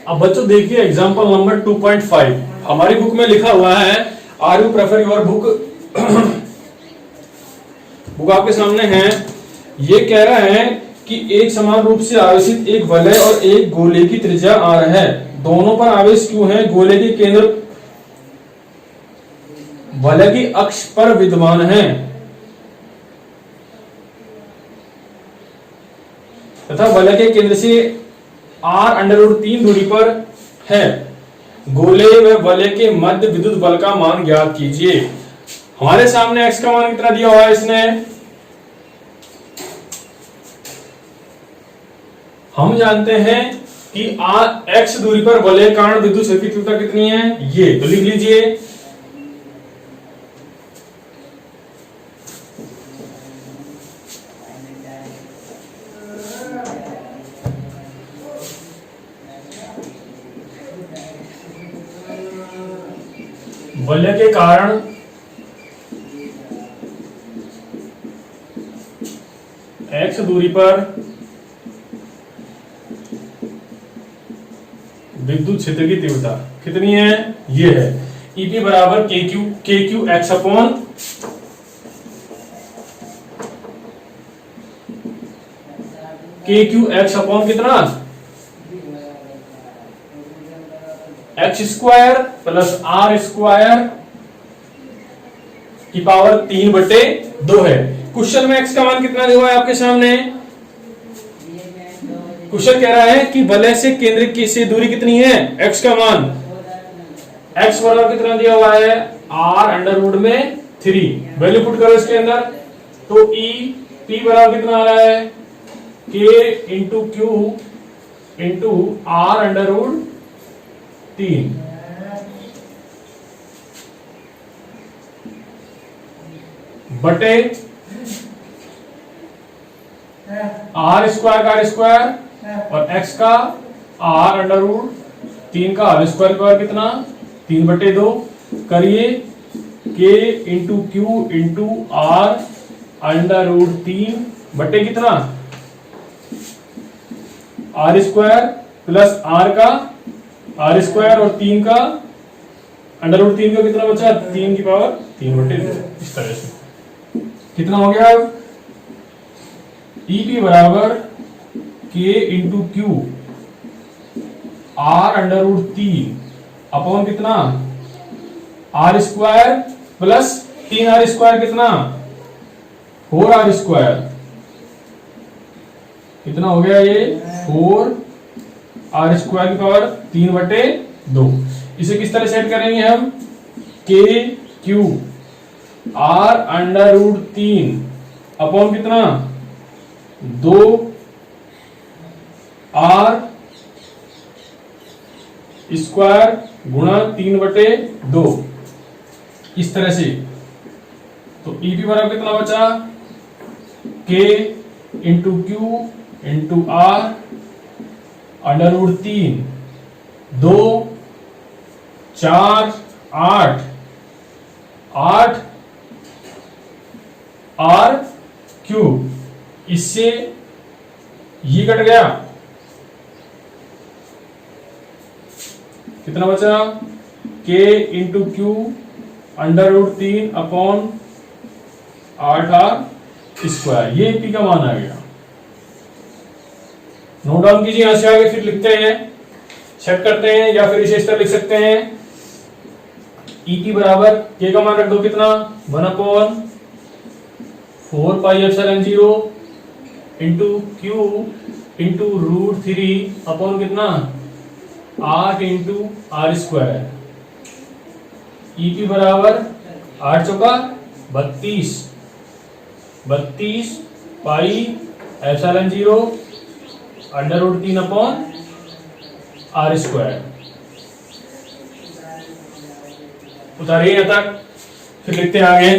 अब बच्चों देखिए एग्जांपल नंबर 2.5 हमारी बुक में लिखा हुआ है, are you prefer your book. Book आपके सामने है। ये कह रहा है कि एक समान रूप से आवेशित एक वलय और एक गोले की त्रिज्या आर है, दोनों पर आवेश क्यों है, गोले के केंद्र वलय की अक्ष पर विद्यमान है तथा वलय के केंद्र से r√3 दूरी पर है। गोले व वलय के मध्य विद्युत बल का मान ज्ञात कीजिए। हमारे सामने x का मान कितना दिया हुआ है इसने, हम जानते हैं कि x दूरी पर वलय कारण विद्युत क्षेत्र की तीव्रता कितनी है, ये तो लिख लीजिए। वलय के कारण x दूरी पर विद्युत क्षेत्र की तीव्रता कितनी है, ये है। EP बराबर KQ x अपॉन कितना, x square plus r square की पावर 3/2 है। क्वेश्चन में x का मान कितना दिया हुआ है आपके सामने, क्वेश्चन कह रहा है कि वलय से केंद्र की से दूरी कितनी है, x का मान, x बराबर कितना दिया हुआ है r√3, वैल्यू पुट करो इसके अंदर, तो P बराबर कितना आ रहा है K into Q into r√3 बटे r स्क्वायर का स्क्वायर और x का r√3 का होल स्क्वायर की पावर कितना 3/2 करिए, K into Q into r√3 बटे कितना r स्क्वायर प्लस r का r स्क्वायर और 3 का √3 का कितना बचा 3 की पावर 3/2। इस तरह से कितना हो गया, EP बराबर K into Q r√3 upon कितना r square plus 3r square कितना 4r स्क्वायर, कितना हो गया ये 4r स्क्वायर की पावर 3/2। इसे किस तरह सेट करेंगे हम, K Q r√3 अपॉन कितना 2r स्क्वायर गुणा 3/2, इस तरह से। तो EP बराबर कितना बचा K into Q into r√3 2 4 8 8 r3, इससे ये कट गया, कितना बचा K into Q √3 upon 8r square, ये P का मान आ गया। नोट डाउन कीजिए, यहां से आगे फिर लिखते हैं, सेट करते हैं, या फिर इसे इस तरह लिख सकते हैं। EP बराबर K का मान रख दो कितना 1/4πε0 इंटू Q इंटू √3 अपॉन कितना 8 इंटू r स्क्वायर। EP बराबर 8 चौका 32 32πε0 √3 अपॉन r स्क्वायर। उतारिए यहां तक, फिर लिखते हैं आगे।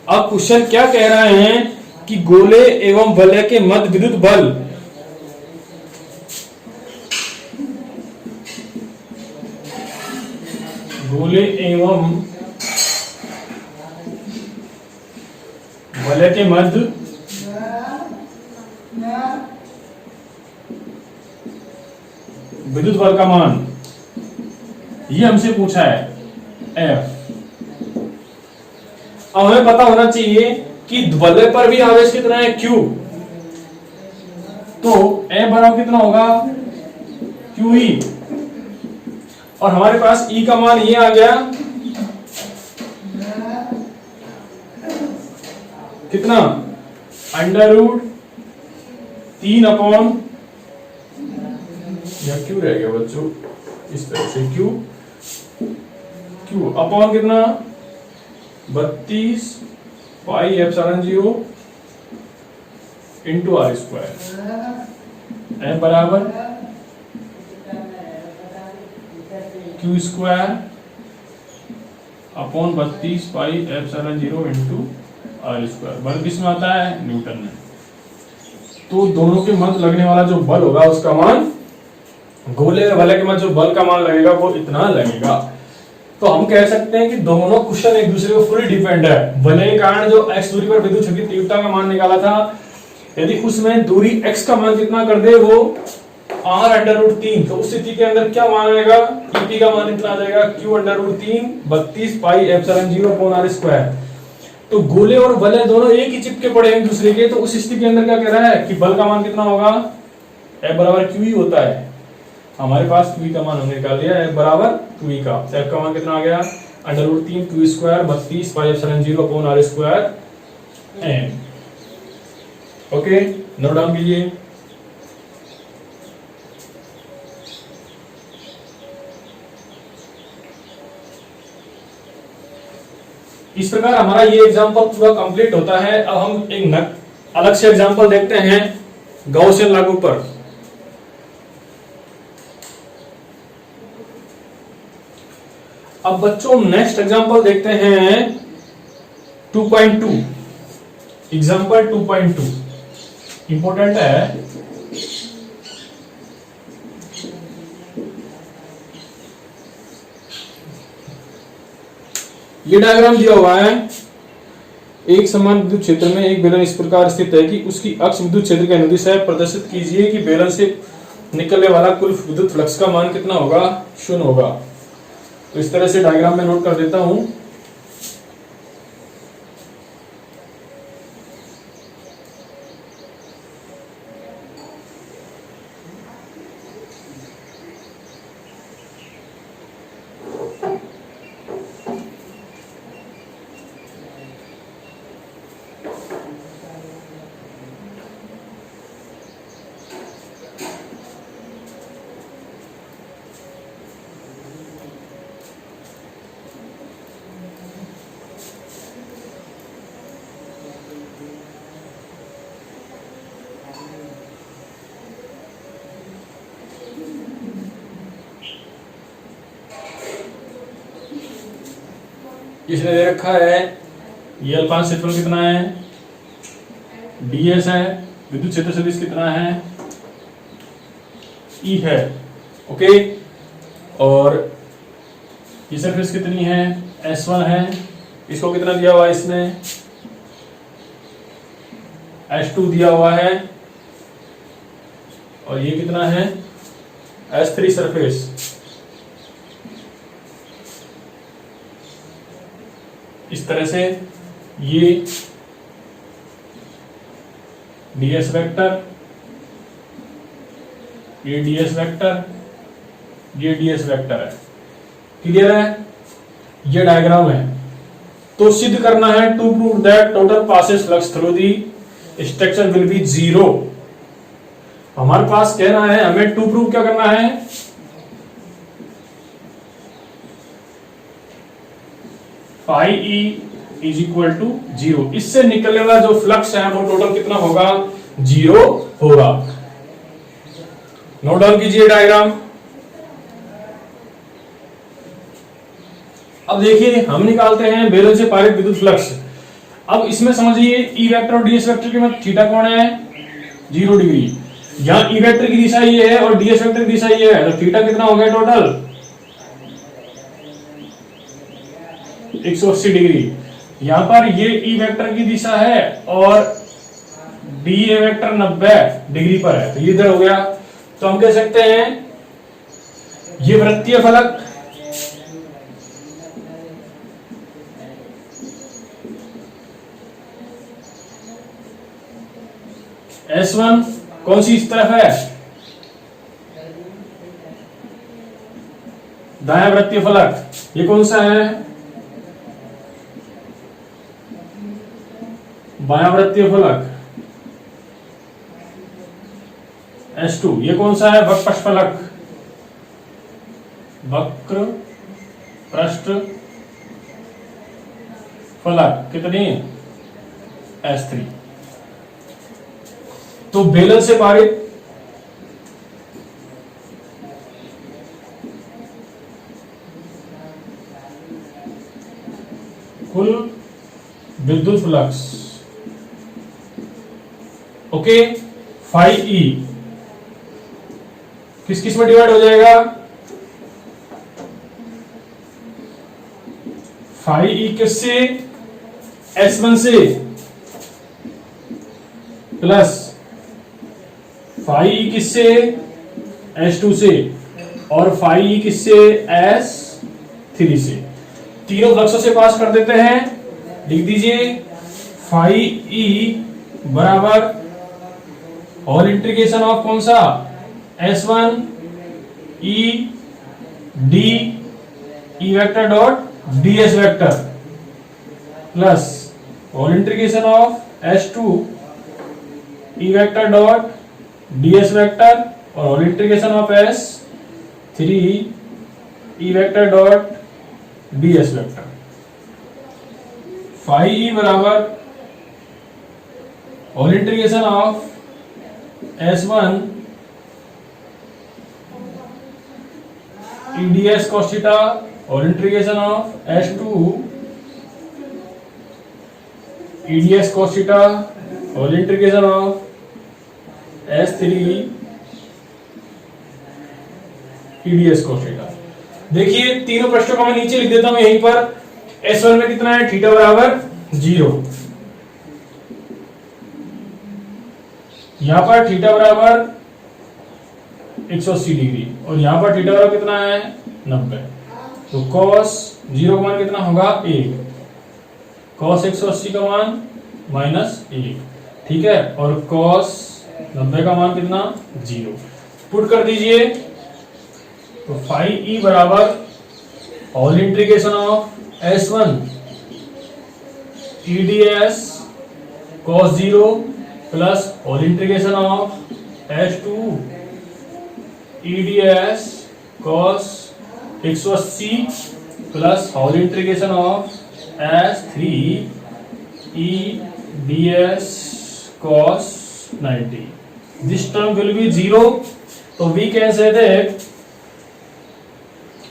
अब क्वेश्चन क्या कह रहे हैं कि गोले एवं वलय के मध्य विद्युत बल गोले एवं वलय के मध्य विद्युत बल का मान, ये हमसे पूछा है F। अब हमें पता होना चाहिए कि वलय पर भी आवेश कितना है Q, तो F बराबर कितना होगा QE, और हमारे पास E का मान ये आ गया कितना, √3 अपॉन, यह क्यू रह गया बच्चों, इस तरह से क्यू अपॉन कितना 32 pi epsilon 0 into R square, F बराबर Q square upon 32 pi epsilon 0 into R square. बल किस में आता है, न्यूटन में। तो दोनों के मध्य लगने वाला जो बल होगा उसका मान, गोले और वलय के मध्य जो बल का मान लगेगा वो इतना लगेगा। तो हम कह सकते हैं कि दोनों क्वेश्चन एक दूसरे को फुली डिपेंड है। वलय के कारण जो x दूरी पर विद्युत क्षेत्र की तीव्रता का मान निकाला था, यदि उसमें दूरी x का मान कितना कर दे वो r√3, तो उस स्थिति के अंदर क्या मान आएगा, EP का मान इतना आ जाएगा Q√3 32 pi epsilon 0 upon r square. तो गोले और वलय दोनों एक ही चिपके पड़े हैं एक दूसरे के, तो उस स्थिति के अंदर क्या कह रहा है कि बल का मान कितना होगा, F बराबर QE होता है। हमारे पास QE का मान हमने निकाल लिया, F बराबर QE का, F का मान कितना आ गया √3 Q square 32 pi epsilon 0 upon r square n। Okay, note down कीजिए। इस प्रकार हमारा ये एग्जांपल पूरा कंप्लीट होता है। अब हम एक अलग से एग्जांपल देखते हैं गॉसियन लागू पर। अब बच्चों नेक्स्ट एग्जांपल देखते हैं 2.2, एग्जांपल 2.2 इंपॉर्टेंट है। ये डायग्राम दिया हुआ है, एक समान विद्युत क्षेत्र में एक बेलन इस प्रकार स्थित है कि उसकी अक्ष विद्युत क्षेत्र के अनुदिश है। प्रदर्शित कीजिए कि बेलन से निकलने वाला कुल विद्युत फ्लक्स का मान कितना होगा, 0 होगा। तो इस तरह से डायग्राम में नोट कर देता हूं। इसने दे रखा है ये अल्पांश क्षेत्रफल कितना है, ds है, विद्युत क्षेत्र सदिश कितना है, E है। ओके, और ये सरफेस कितनी है, S1 है। इसको कितना दिया हुआ है, इसमें S2 दिया हुआ है, और ये कितना है, S3 सरफेस। इस तरह से ये ds वेक्टर, ये ds वेक्टर, ये ds वेक्टर है। क्लियर है, ये डायग्राम है। तो सिद्ध करना है to prove that total passes flux through the structure will be 0। हमारे पास कहना है, हमें टू प्रूव क्या करना है, phi E is equal to 0। इससे निकलने वाला जो फ्लक्स है वो टोटल कितना होगा, 0 होगा। नोट डाउन कीजिए डायग्राम। अब देखिए हम निकालते हैं बेलन से पारित विद्युत फ्लक्स। अब इसमें समझिए ई वेक्टर और डीएस वेक्टर के मध्य थीटा कोण है 0 डिग्री। यहाँ ई वेक्टर की दिशा ये है और डीएस वेक्टर की दिशा ये है, तो थीटा कितना हो गया टोटल 180 डिग्री। यहां पर ये ई वेक्टर की दिशा है और डी ए वेक्टर 90 डिग्री पर है, तो ये इधर हो गया। तो हम कह सकते हैं ये वृत्तीय फलक S1 कौन सी इस तरफ है, दायां वृत्तीय फलक। ये कौन सा है, बायां वृत्तीय फलक S2। ये कौन सा है, वक्र पृष्ठ फलक, वक्र पृष्ठ फलक कितनी S3। तो बेलन से पारित कुल विद्युत फ्लक्स ओके फाई ई किस किस में डिवाइड हो जाएगा, फाई ई किससे S1 से प्लस फाई ई किससे S2 से और फाई ई किससे S3 से। तीनों फ्लक्सों से पास कर देते हैं, लिख दीजिए फाई ई बराबर होल इंटीग्रेशन ऑफ कौन सा S1 E D E vector dot ds vector plus whole integration of S2 E vector dot ds vector और whole integration of S3 E vector dot ds vector. Phi E बराबर whole integration of S1 E ds cos theta और integration of S2 E ds cos theta और integration of S3 E ds cos theta. देखिए तीनों पृष्ठों को मैं नीचे लिख देता हूं, यहीं पर S1 में कितना है, थीटा बराबर 0, यहां पर थीटा बराबर 180 डिग्री और यहां पर थीटा बराबर कितना है 90। तो cos 0 का मान कितना होगा 1, cos 180 का मान -1, ठीक है, और cos 90 का मान कितना 0। पुट कर दीजिए तो फाई ई बराबर whole integration of S1 E ds cos 0 plus whole integration of S2 E ds cos 180 plus whole integration of S3 E ds cos 90। This term will be 0, तो we can say that,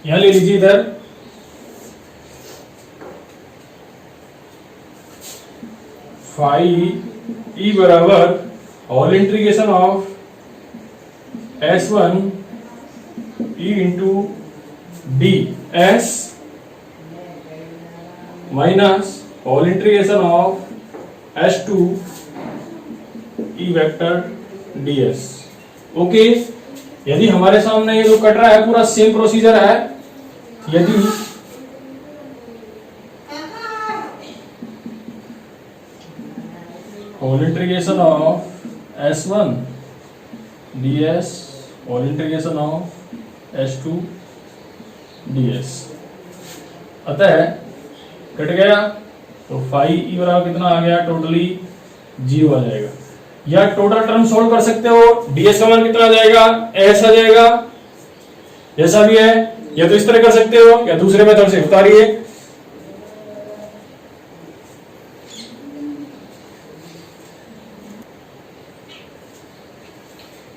यहां ले लीजिए इधर phi E बराबर whole integration of S1 E into D S minus whole integration of S2 E vector ds। Okay, यदि हमारे सामने ये जो कट रहा है पूरा सेम प्रोसीजर है, यदि whole integration of S1 ds whole integration of S2 ds, अतः कट गया तो फाई ई बराबर कितना आ गया, टोटली 0 आ जाएगा। या टोटल टर्म सोल्व कर सकते हो, ds का मान कितना आ जाएगा, s आ जाएगा, जैसा भी है, या तो इस तरह कर सकते हो या दूसरे मेथड से उतारिए।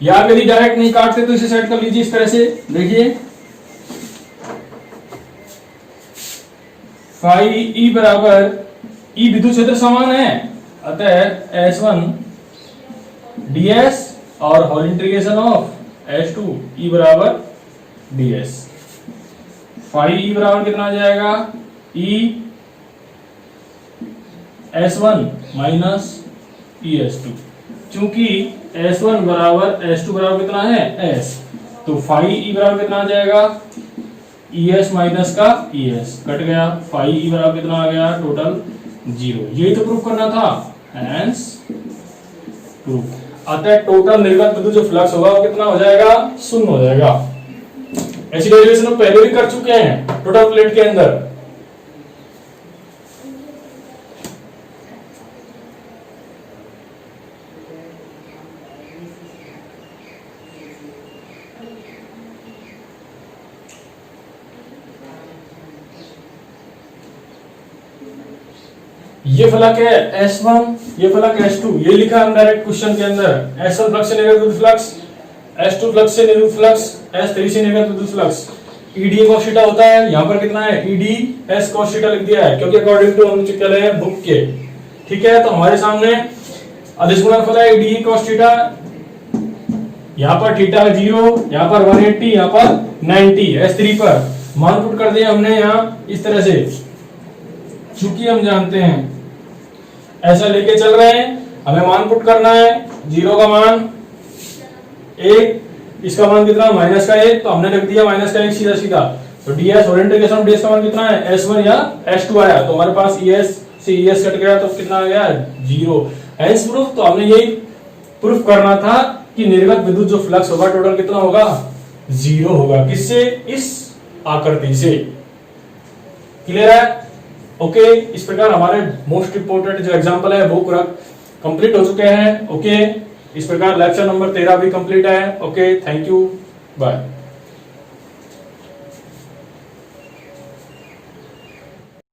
या आप यदि डायरेक्ट नहीं काटते तो इसे सेट कर लीजिए इस तरह से, देखिए फाई ई बराबर ई विद्युत क्षेत्र समान है, अतः S1 ds और whole integration of S2 E बराबर ds। फाई E बराबर कितना आ जाएगा, E S1 minus E S2, चूंकि S1 बराबर S2 बराबर कितना है S, तो फाई E बराबर कितना आ जाएगा, ES माइनस का ES कट गया, फाई E बराबर कितना आ गया, टोटल 0। यही तो प्रूफ करना था, हेंस प्रूफ। अतः टोटल निर्गत विद्युत जो फ्लक्स होगा वो कितना हो जाएगा, 0 हो जाएगा। ऐसी डेरिवेशन हम पहले भी कर चुके हैं टोटल प्लेट के अंदर। ये फलक है S1, ये फलक S2, ये लिखा है डायरेक्ट क्वेश्चन के अंदर। S1 फ्लक्स से निर्गत विद्युत फ्लक्स, S2 फ्लक्स से निर्गत फ्लक्स, S3 से निर्गत विद्युत फ्लक्स। ED cos थीटा होता है, यहाँ पर कितना है, ED S cos थीटा लिख दिया है, क्योंकि अकॉर्डिंग टू हम चले हैं बुक के। ठीक है, तो हमारे सामने अदिश गुणनफल है ED cos थीटा, यहाँ पर थीटा 0, यहाँ पर 180, यहाँ पर 90, S3 पर मान पुट कर दिया हमने यहाँ इस तरह से, चूंकि हम जानते हैं ऐसा लेके चल रहे हैं, हमें मान पुट करना है। 0 का मान 1, इसका मान कितना, माइनस का 1, तो हमने रख दिया माइनस का 1 सीधा सीधा। तो ds और इंटीग्रेशन ds का मान कितना है, S1 या S2 आया, तो हमारे पास ES से ES कट गया, तो कितना आ गया, 0। Hence proof. तो हमने यही प्रूफ करना था कि निर्गत विद्युत जो फ्लक्स होगा टोटल कितना होगा, 0 होगा। किससे, इस आकृति से। क्लियर है? ओके, इस प्रकार हमारे मोस्ट इंपोर्टेंट जो एग्जांपल है वो पूरा कंप्लीट हो चुके हैं। ओके, इस प्रकार लेक्चर नंबर 13 भी कंप्लीट है। Okay, thank you, bye.